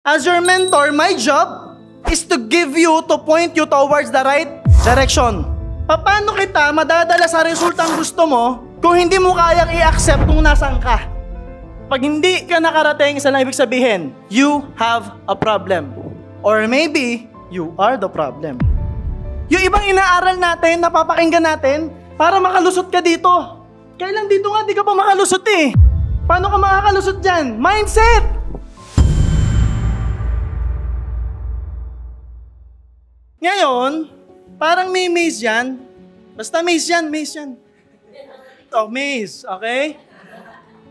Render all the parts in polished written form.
As your mentor, my job is to point you towards the right direction. Paano kita madadala sa resultang gusto mo kung hindi mo kayang i-accept kung nasan ka? Pag hindi ka nakarating, isa lang ibig sabihin, you have a problem. Or maybe, you are the problem. Yung ibang inaaral natin, napapakinggan natin, para makalusot ka dito. Kailan dito nga, di ka pa makalusot eh. Paano ka makakalusot dyan? Mindset! Ngayon, parang may maze yan. Basta maze yan, maze yan. Oh, maze, okay?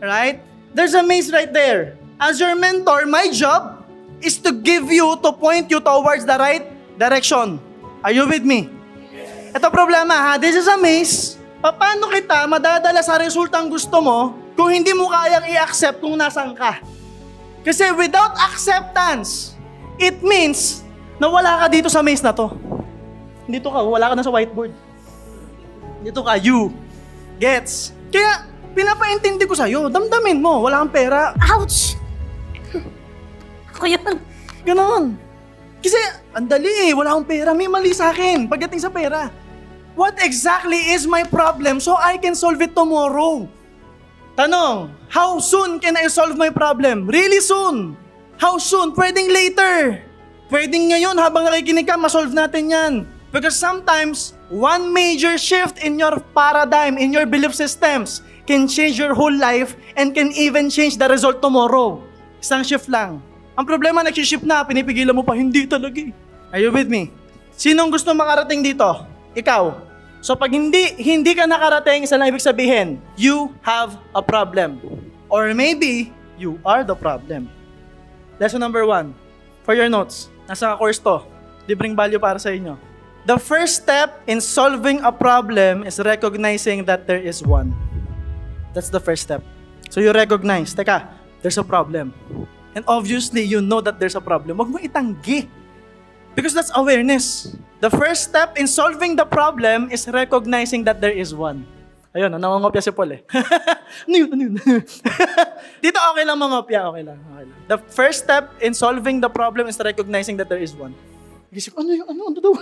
Right? There's a maze right there. As your mentor, my job is to point you towards the right direction. Are you with me? Ito problema ha, this is a maze. Paano kita madadala sa resultang gusto mo kung hindi mo kayang i-accept kung nasan ka? Kasi without acceptance, it means na wala ka dito sa maze na to. Dito ka, wala ka na sa whiteboard. Dito ka, you. Gets? Kaya, pinapaintindi ko sa'yo, damdamin mo, wala kang pera. Ouch! Ako yun. Ganon. Kasi, andali eh, wala akong pera, may mali sa akin pagdating sa pera. What exactly is my problem so I can solve it tomorrow? Tanong, how soon can I solve my problem? Really soon? How soon? Pwedeng later. Pwedeng ngayon habang nakikinig ka, masolve natin yan. Because sometimes, one major shift in your paradigm, in your belief systems, can change your whole life and can even change the result tomorrow. Isang shift lang. Ang problema, nag-shift na, pinipigilan mo pa, hindi talaga eh. Are you with me? Sinong gusto makarating dito? Ikaw. So pag hindi ka nakarating, isa lang ibig sabihin, you have a problem. Or maybe, you are the problem. Lesson number 1. For your notes, nasa course to. Libreng value para sa inyo. The first step in solving a problem is recognizing that there is one. That's the first step. So you recognize, teka, there's a problem. And obviously, you know that there's a problem. Huwag mo itanggi. Because that's awareness. The first step in solving the problem is recognizing that there is one. Ayun, nangongopya si Paul eh. Ano yun? Dito okay lang mangopya, okay lang. The first step in solving the problem is recognizing that there is one. Gisip, ano daw?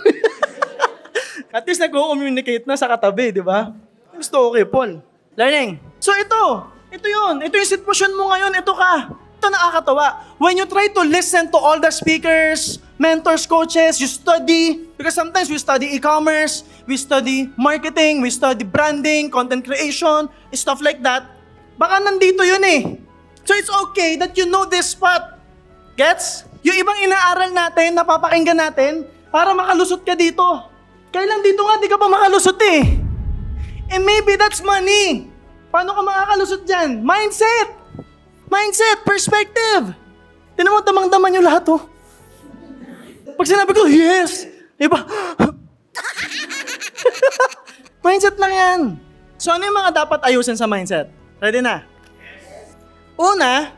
At least nag-communicate na sa katabi, di ba? Gusto okay, Paul. Learning. So ito yun. Ito yung sitwasyon mo ngayon, ito ka. Ito nakakatawa. When you try to listen to all the speakers, mentors, coaches, you study, because sometimes we study e-commerce, we study marketing, we study branding, content creation, stuff like that. Baka nandito yun eh. So it's okay that you know this spot. Gets? Yung ibang inaaral natin, napapakinggan natin, para makalusot ka dito. Kailan dito nga, di ka pa makalusot eh. And maybe that's money. Paano ka makakalusot dyan? Mindset! Mindset, perspective. Tinan mo, damang-daman yung lahat, oh. Pag sinabi ko, yes. Diba? Mindset lang yan. So, ano yung mga dapat ayusin sa mindset? Ready na? Una,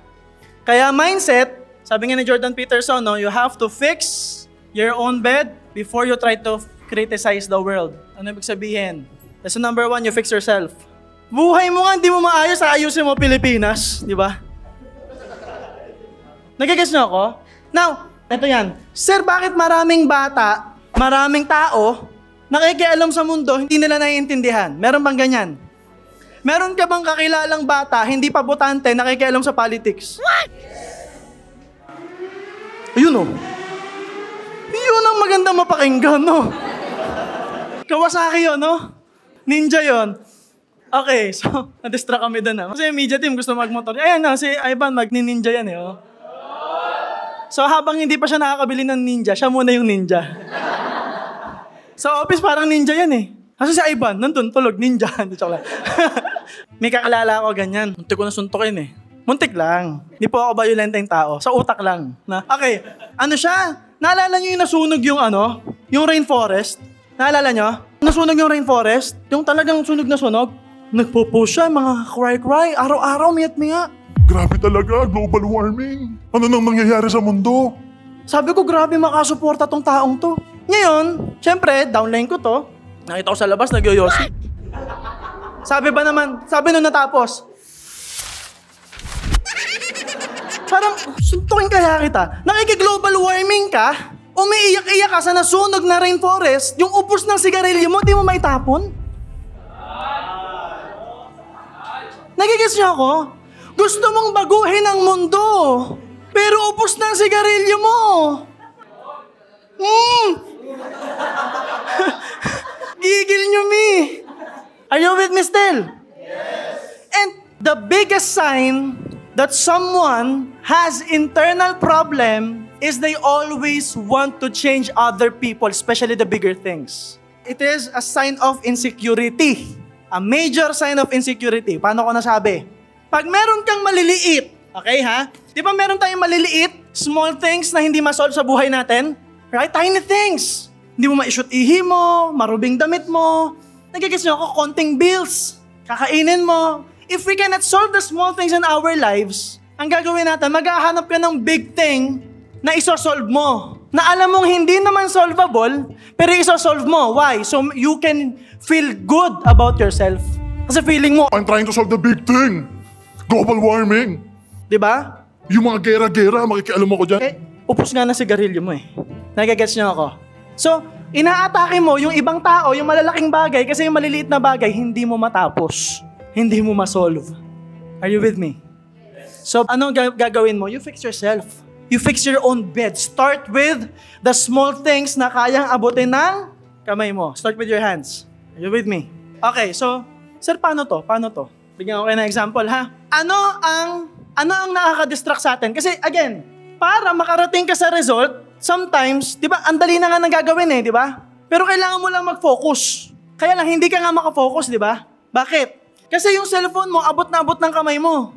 kaya mindset, sabi nga ni Jordan Peterson, no, you have to fix your own bed before you try to criticize the world. Ano ibig sabihin? Lesson number 1, you fix yourself. Buhay mo nga, hindi mo maayos, ayusin mo Pilipinas. Di ba? Nagigets niyo ako? Now, ito yan. Sir, bakit maraming bata, maraming tao, nakikialam sa mundo, hindi nila naiintindihan? Meron bang ganyan? Meron ka bang kakilalang bata, hindi pa botante, nakikialam sa politics? What? Ayun o. Yun ang magandang mapakinggan, no? Kawasaki yun, no? Ninja yun. Okay, so, na-distract kami doon na. Kasi yung media team gusto magmotor. Ayan na, si Ivan magni-ninja yan eh, oh. So habang hindi pa siya nakakabili ng ninja, siya muna yung ninja. Sa office parang ninja yan eh. Kasi si Ivan, nandun, tulog, ninja. May kakilala ako ganyan. Muntik ko na suntukin eh. Muntik lang. Hindi po ako violenteng tao. Sa utak lang. Na, okay, ano siya? Naalala niyo yung nasunog yung yung rainforest? Naalala niyo? Nasunog yung rainforest? Yung talagang sunog na sunog? Nagpo-post siya, mga cry-cry. Araw-araw, miyat-miya. Grabe talaga, global warming. Ano nang mangyayari sa mundo? Sabi ko, grabe makasuporta tong taong to. Ngayon, syempre, downline ko to. Nakita ko sa labas, nagyoyosi. Sabi nung natapos, Parang, suntukin kaya kita. Nakiki-global warming ka, umiiyak-iyak ka sa nasunog na rainforest, yung upos ng sigarilyo mo, di mo maitapon? Nagigets niyo ako? Gusto mong baguhin ang mundo, pero upos ng sigarilyo mo. Gigil nyo, me. Are you with me still? Yes. And the biggest sign that someone has internal problem is they always want to change other people, especially the bigger things. It is a sign of insecurity. A major sign of insecurity. Paano ko nasabi? Pag meron kang maliliit, okay ha? Di ba meron tayong maliliit, small things na hindi ma-solve sa buhay natin? Right? Tiny things. Hindi mo ma-shoot ihi mo, marubing damit mo, nagigits nyo ako, konting bills, kakainin mo. If we cannot solve the small things in our lives, ang gagawin natin, maghahanap ka ng big thing na isosolve mo. Na alam mong hindi naman solvable, pero isosolve mo. Why? So you can feel good about yourself. Kasi feeling mo, I'm trying to solve the big thing. Global warming. di ba? Yung mga gera-gera, makikialam ako dyan. Eh, upos nga ng sigarilyo mo eh. Nagagets niyo ako? So, inaatake mo yung ibang tao, yung malalaking bagay, kasi yung maliliit na bagay, hindi mo matapos. Hindi mo masolve. Are you with me? So, ano gagawin mo? You fix yourself. You fix your own bed. Start with the small things na kayang abutin ng kamay mo. Start with your hands. Are you with me? Okay, so, sir, paano to? Paano to? Bigyan ko kayo ng example, ha? Ano ang nakaka-distract sa atin? Kasi, again, para makarating ka sa result, sometimes, di ba, ang dali na nga nang gagawin eh, di ba? Pero kailangan mo lang mag-focus. Kaya lang, hindi ka nga makafocus, di ba? Bakit? Kasi yung cellphone mo, abot na abot ng kamay mo.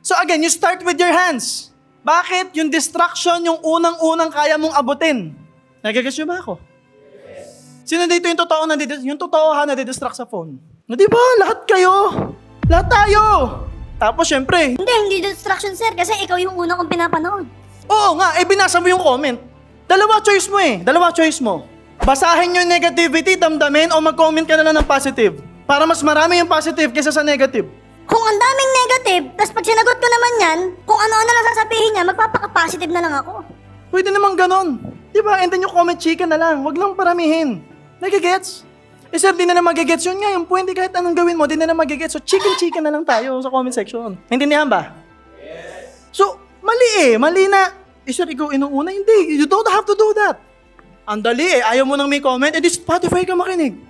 So again, you start with your hands. Bakit? Yung distraction, yung unang-unang kaya mong abutin. Nagagets nyo ba ako? Yes. Sino dito yung totoo na distract sa phone? No, di ba? Lahat kayo. Lahat tayo. Tapos syempre. Hindi distraction, sir. Kasi ikaw yung una kong pinapanood. Oo nga, binasa mo yung comment. Dalawa choice mo. Basahin yung negativity, damdamin, o mag-comment ka na lang ng positive. Para mas marami yung positive kaysa sa negative. Kung ang daming negative, tas pag sinagot ko naman yan, kung ano-ano lang sasabihin niya, magpapaka-positive na lang ako. Pwede naman ganon. Diba? And then yung comment chicken na lang. Wag lang paramihin. Nagigets? Eh sir, di na magigets yun nga. Yung point, kahit anong gawin mo, di na magigets. So chicken na lang tayo sa comment section. Naintindihan ba? Yes. So, mali na. Eh sir, ikaw inuuna. Hindi. You don't have to do that. Ang dali eh. Ayaw mo nang may comment. Eh di Spotify ka makinig.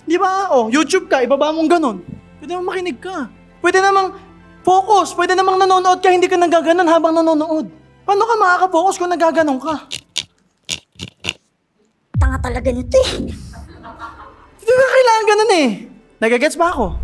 Di ba? Oh, YouTube ka. Ibaba mong ganon. Pwede namang makinig ka. Pwede namang focus. Pwede namang nanonood ka, hindi ka nagaganon habang nanonood. Paano ka makaka-focus kung nagaganon ka? Tanga talaga nito eh. Hindi ba kailangan ganon eh? Nagagets ba ako?